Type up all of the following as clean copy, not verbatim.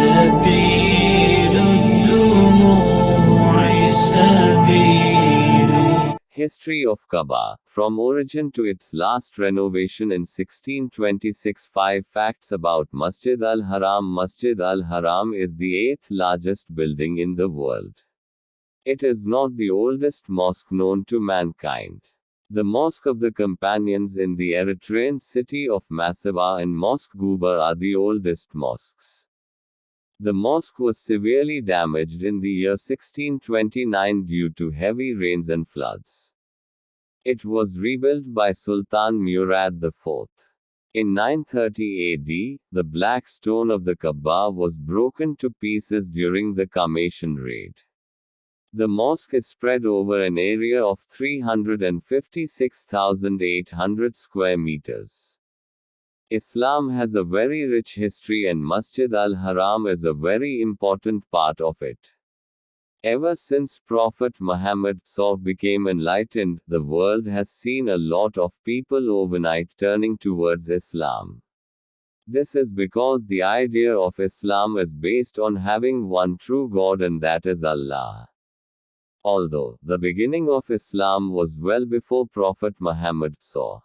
سبيل الدموع سبيل. History of Kaaba. From origin to its last renovation in 1626. 5 facts about Masjid Al-Haram. Masjid Al-Haram is the 8th largest building in the world. It is not the oldest mosque known to mankind. The Mosque of the Companions in the Eritrean city of Massawa and Mosque Quba are the oldest mosques. The mosque was severely damaged in the year 1629 due to heavy rains and floods. It was rebuilt by Sultan Murad IV. In 930 AD, the black stone of the Kabbah was broken to pieces during the Qarmatian raid. The mosque is spread over an area of 356,800 square meters. Islam has a very rich history and Masjid Al-Haram is a very important part of it. Ever since Prophet Muhammad SAW became enlightened, the world has seen a lot of people overnight turning towards Islam. This is because the idea of Islam is based on having one true God and that is Allah. Although, the beginning of Islam was well before Prophet Muhammad SAW.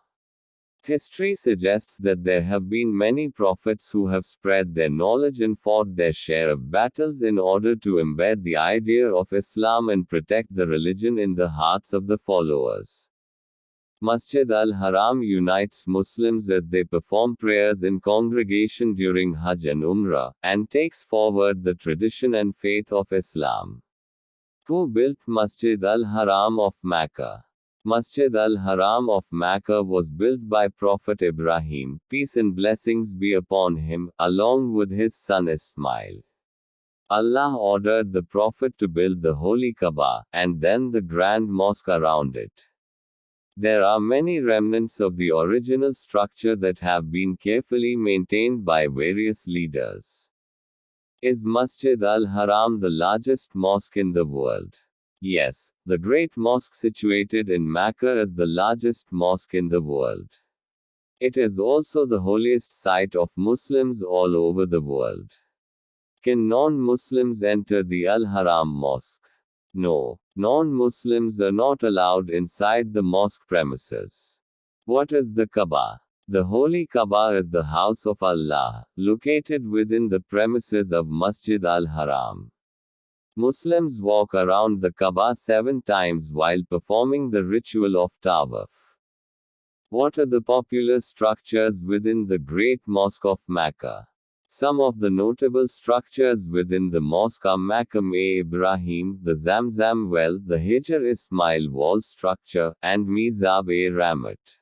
History suggests that there have been many prophets who have spread their knowledge and fought their share of battles in order to embed the idea of Islam and protect the religion in the hearts of the followers. Masjid Al-Haram unites Muslims as they perform prayers in congregation during Hajj and Umrah, and takes forward the tradition and faith of Islam. Who built Masjid Al-Haram of Mecca? Masjid Al-Haram of Mecca was built by Prophet Ibrahim, peace and blessings be upon him, along with his son Ismail. Allah ordered the Prophet to build the holy Kaaba, and then the grand mosque around it. There are many remnants of the original structure that have been carefully maintained by various leaders. Is Masjid Al-Haram the largest mosque in the world? Yes, the Great Mosque situated in Mecca is the largest mosque in the world. It is also the holiest site of Muslims all over the world. Can non-Muslims enter the Al-Haram Mosque? No, non-Muslims are not allowed inside the mosque premises. What is the Kaaba? The Holy Kaaba is the house of Allah, located within the premises of Masjid Al-Haram. Muslims walk around the Kaaba 7 times while performing the ritual of Tawaf. What are the popular structures within the Great Mosque of Mecca? Some of the notable structures within the mosque are Maqam-e-Ibrahim, the Zamzam well, the Hijr Ismail wall structure, and Mizab-e-Rahmat.